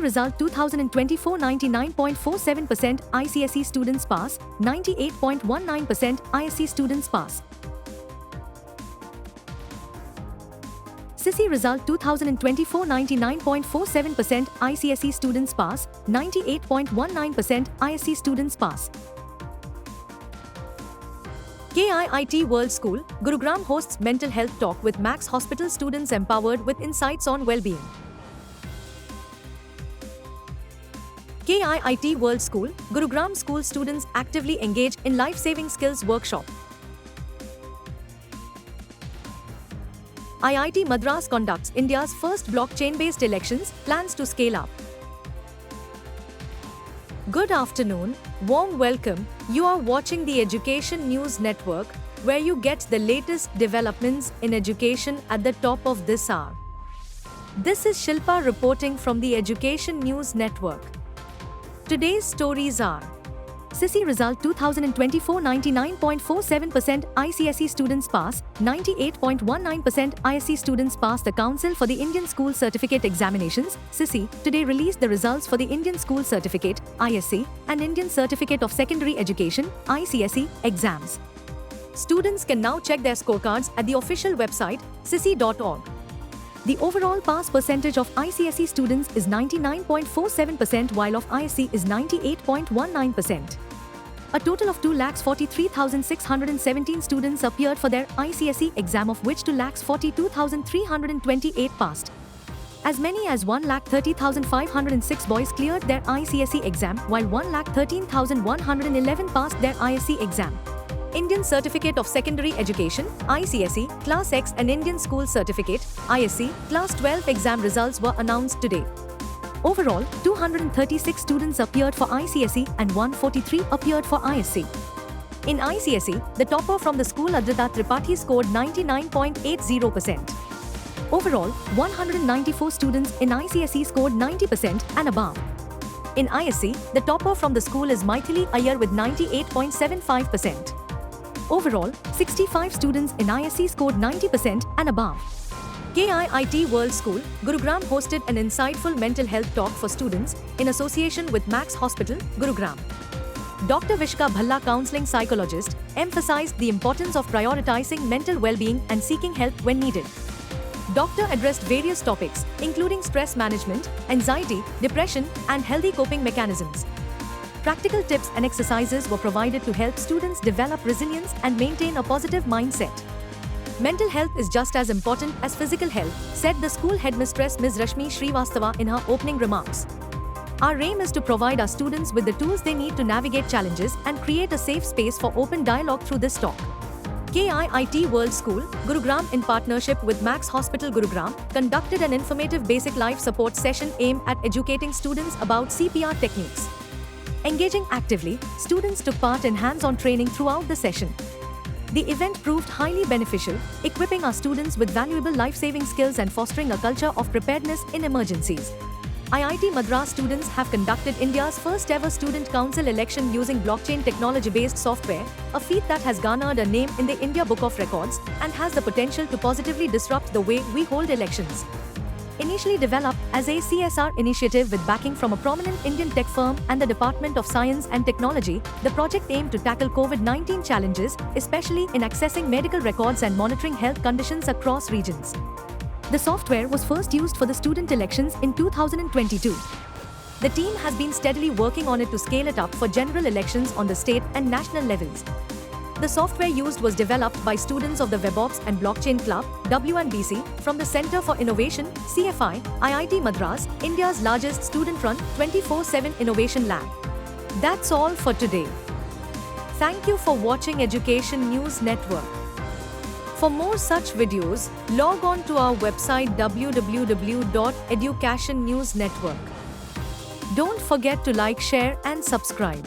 result 2024 99.47% ICSE students pass, 98.19% ISC students pass. CISE result 2024 99.47% ICSE students pass, 98.19% ISC students pass. KIIT World School, Gurugram hosts mental health talk with Max Hospital students empowered with insights on well-being. KIIT World School, Gurugram school students actively engage in life-saving skills workshop. IIT Madras conducts India's first blockchain-based elections, plans to scale up. Good afternoon, warm welcome. You are watching the Education News Network, where you get the latest developments in education at the top of this hour. This is Shilpa reporting from the Education News Network. Today's stories are: CISE result 2024 99.47% ICSE students pass, 98.19% ISC students pass. The Council for the Indian School Certificate Examinations (CISE) today released the results for the Indian School Certificate (ISC) and Indian Certificate of Secondary Education (ICSE) exams. Students can now check their scorecards at the official website cise.org. The overall pass percentage of ICSE students is 99.47%, while of ISC is 98.19%. A total of 2,43,617 students appeared for their ICSE exam, of which 2,42,328 passed. As many as 1,30,506 boys cleared their ICSE exam, while 1,13,111 passed their ISC exam. Indian Certificate of Secondary Education (ICSE) Class X and Indian School Certificate (ISC) Class 12 exam results were announced today. Overall, 236 students appeared for ICSE and 143 appeared for ISC. In ICSE, the topper from the school Adrita Tripathi scored 99.80%. Overall, 194 students in ICSE scored 90% and above. In ISC, the topper from the school is Maithili Iyer with 98.75%. Overall, 65 students in ISC scored 90% and above. KIIT World School, Gurugram hosted an insightful mental health talk for students in association with Max Hospital, Gurugram. Dr. Vishka Bhalla, counseling psychologist, emphasized the importance of prioritizing mental well-being and seeking help when needed. Doctor addressed various topics, including stress management, anxiety, depression, and healthy coping mechanisms. Practical tips and exercises were provided to help students develop resilience and maintain a positive mindset. Mental health is just as important as physical health, said the school headmistress Ms. Rashmi Srivastava in her opening remarks. Our aim is to provide our students with the tools they need to navigate challenges and create a safe space for open dialogue through this talk. KIIT World School, Gurugram, in partnership with Max Hospital Gurugram, conducted an informative basic life support session aimed at educating students about CPR techniques. Engaging actively, students took part in hands-on training throughout the session. The event proved highly beneficial, equipping our students with valuable life-saving skills and fostering a culture of preparedness in emergencies. IIT Madras students have conducted India's first-ever student council election using blockchain technology-based software, a feat that has garnered a name in the India Book of Records and has the potential to positively disrupt the way we hold elections. Initially developed as a CSR initiative with backing from a prominent Indian tech firm and the Department of Science and Technology, the project aimed to tackle COVID-19 challenges, especially in accessing medical records and monitoring health conditions across regions. The software was first used for the student elections in 2022. The team has been steadily working on it to scale it up for general elections on the state and national levels. The software used was developed by students of the WebOps and Blockchain Club, W&BC, from the Center for Innovation, CFI, IIT Madras, India's largest student-run 24/7 innovation lab. That's all for today. Thank you for watching Education News Network. For more such videos, log on to our website www.educationnewsnetwork. Don't forget to like, share and subscribe.